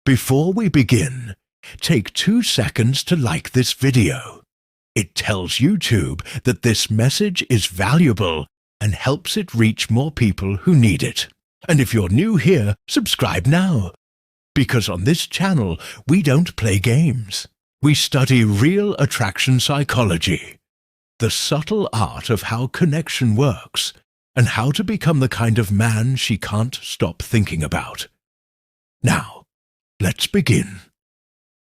Before we begin, take 2 seconds to like this video. It tells YouTube that this message is valuable and helps it reach more people who need it. And if you're new here, subscribe now. Because on this channel, we don't play games. We study real attraction psychology, the subtle art of how connection works, and how to become the kind of man she can't stop thinking about. Now, let's begin.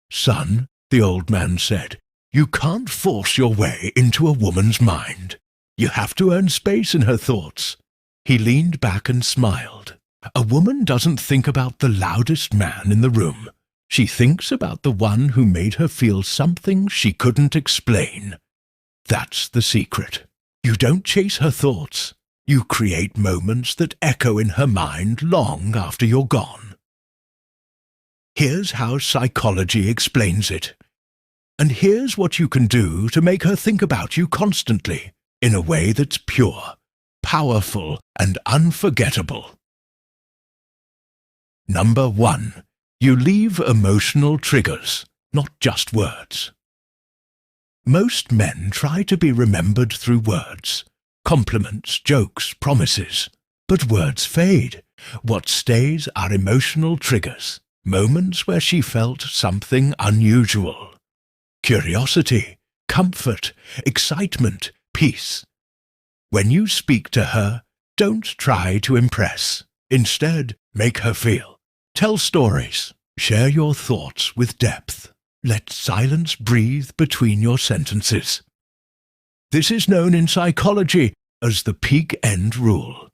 Son, the old man said, you can't force your way into a woman's mind. You have to earn space in her thoughts. He leaned back and smiled. A woman doesn't think about the loudest man in the room. She thinks about the one who made her feel something she couldn't explain. That's the secret. You don't chase her thoughts. You create moments that echo in her mind long after you're gone. Here's how psychology explains it. And here's what you can do to make her think about you constantly, in a way that's pure, powerful, and unforgettable. Number 1. You leave emotional triggers, not just words. Most men try to be remembered through words, compliments, jokes, promises. But words fade. What stays are emotional triggers, moments where she felt something unusual. Curiosity, comfort, excitement, peace. When you speak to her, don't try to impress. Instead, make her feel. Tell stories. Share your thoughts with depth. Let silence breathe between your sentences. This is known in psychology as the peak end rule.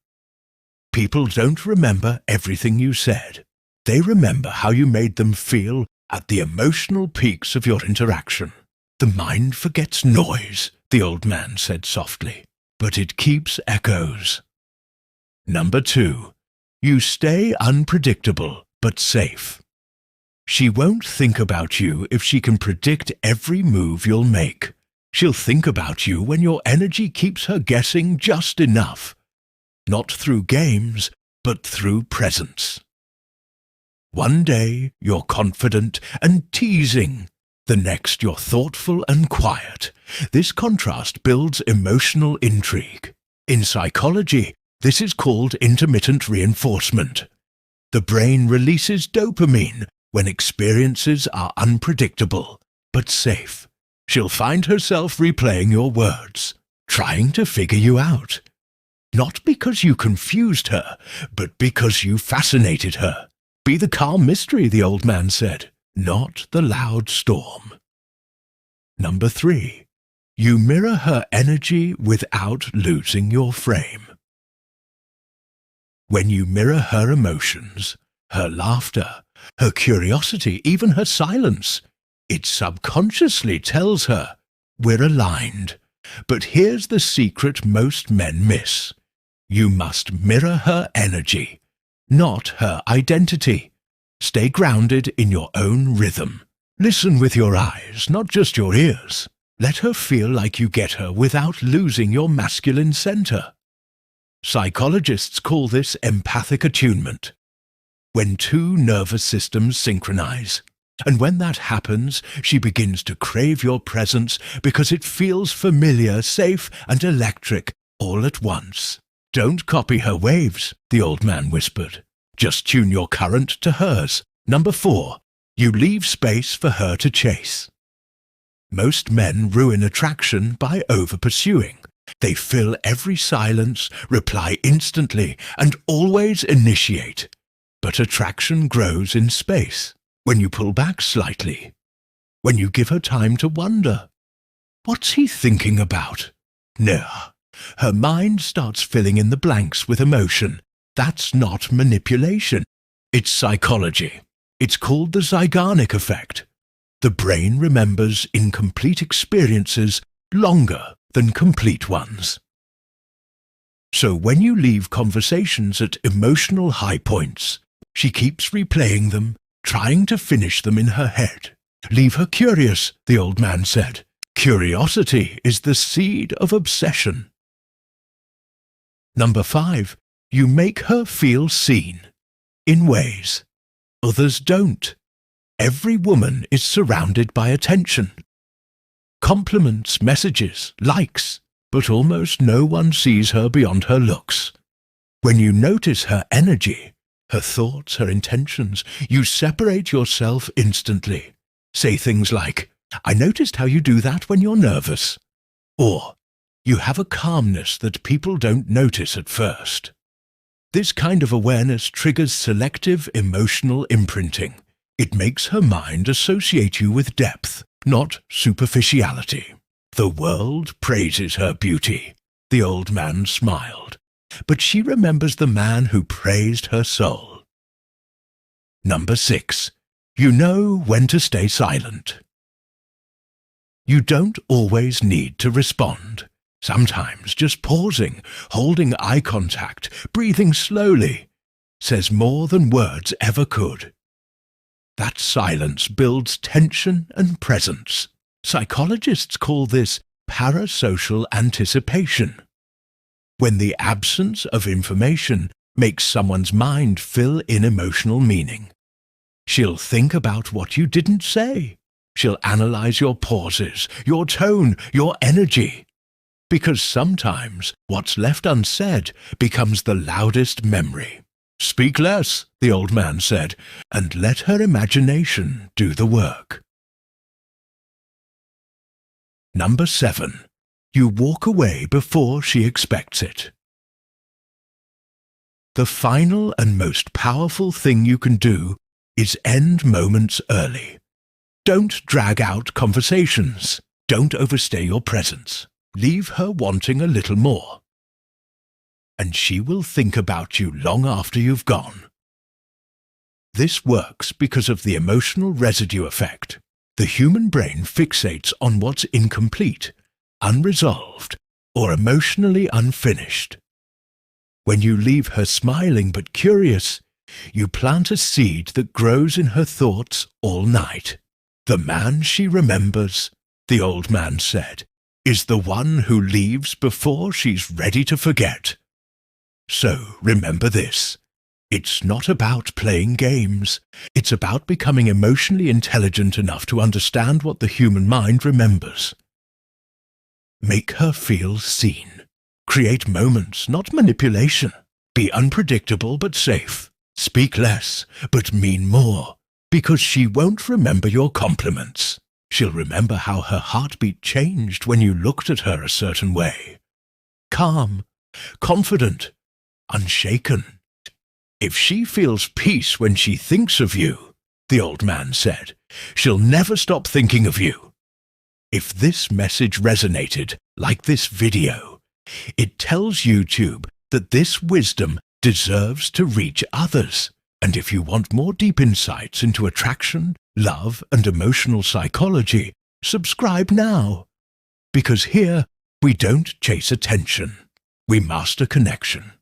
People don't remember everything you said. They remember how you made them feel at the emotional peaks of your interaction. The mind forgets noise, the old man said softly, but it keeps echoes. Number 2. You stay unpredictable but safe. She won't think about you if she can predict every move you'll make. She'll think about you when your energy keeps her guessing just enough. Not through games, but through presence. One day you're confident and teasing. The next you're thoughtful and quiet. This contrast builds emotional intrigue. In psychology, this is called intermittent reinforcement. The brain releases dopamine when experiences are unpredictable, but safe. She'll find herself replaying your words, trying to figure you out. Not because you confused her, but because you fascinated her. Be the calm mystery, the old man said, not the loud storm. Number 3. You mirror her energy without losing your frame. When you mirror her emotions, her laughter, her curiosity, even her silence, it subconsciously tells her, we're aligned. But here's the secret most men miss. You must mirror her energy, not her identity. Stay grounded in your own rhythm. Listen with your eyes, not just your ears. Let her feel like you get her without losing your masculine center. Psychologists call this empathic attunement. When 2 nervous systems synchronize. And when that happens, she begins to crave your presence because it feels familiar, safe, and electric all at once. Don't copy her waves, the old man whispered. Just tune your current to hers. Number 4. You leave space for her to chase. Most men ruin attraction by over-pursuing. They fill every silence, reply instantly, and always initiate. But attraction grows in space. When you pull back slightly. When you give her time to wonder. What's he thinking about? No. Her mind starts filling in the blanks with emotion. That's not manipulation. It's psychology. It's called the Zeigarnik effect. The brain remembers incomplete experiences longer than complete ones. So when you leave conversations at emotional high points, she keeps replaying them, trying to finish them in her head. Leave her curious, the old man said. Curiosity is the seed of obsession. Number 5. You make her feel seen. In ways others don't. Every woman is surrounded by attention. Compliments, messages, likes, but almost no one sees her beyond her looks. When you notice her energy, her thoughts, her intentions, you separate yourself instantly. Say things like, "I noticed how you do that when you're nervous." Or, "You have a calmness that people don't notice at first." This kind of awareness triggers selective emotional imprinting. It makes her mind associate you with depth, not superficiality. The world praises her beauty. The old man smiled, but she remembers the man who praised her soul. Number 6. You know when to stay silent. You don't always need to respond. Sometimes just pausing, holding eye contact, breathing slowly, says more than words ever could. That silence builds tension and presence. Psychologists call this parasocial anticipation. When the absence of information makes someone's mind fill in emotional meaning. She'll think about what you didn't say. She'll analyze your pauses, your tone, your energy. Because sometimes what's left unsaid becomes the loudest memory. "Speak less," the old man said, "and let her imagination do the work." Number 7. You walk away before she expects it. The final and most powerful thing you can do is end moments early. Don't drag out conversations. Don't overstay your presence. Leave her wanting a little more. And she will think about you long after you've gone. This works because of the emotional residue effect. The human brain fixates on what's incomplete, unresolved, or emotionally unfinished. When you leave her smiling but curious, you plant a seed that grows in her thoughts all night. The man she remembers, the old man said, is the one who leaves before she's ready to forget. So remember this. It's not about playing games. It's about becoming emotionally intelligent enough to understand what the human mind remembers. Make her feel seen. Create moments, not manipulation. Be unpredictable but safe. Speak less, but mean more. Because she won't remember your compliments. She'll remember how her heartbeat changed when you looked at her a certain way. Calm, confident, unshaken. If she feels peace when she thinks of you, the old man said, she'll never stop thinking of you. If this message resonated, like this video, it tells YouTube that this wisdom deserves to reach others. And if you want more deep insights into attraction, love, and emotional psychology, subscribe now. Because here, we don't chase attention. We master connection.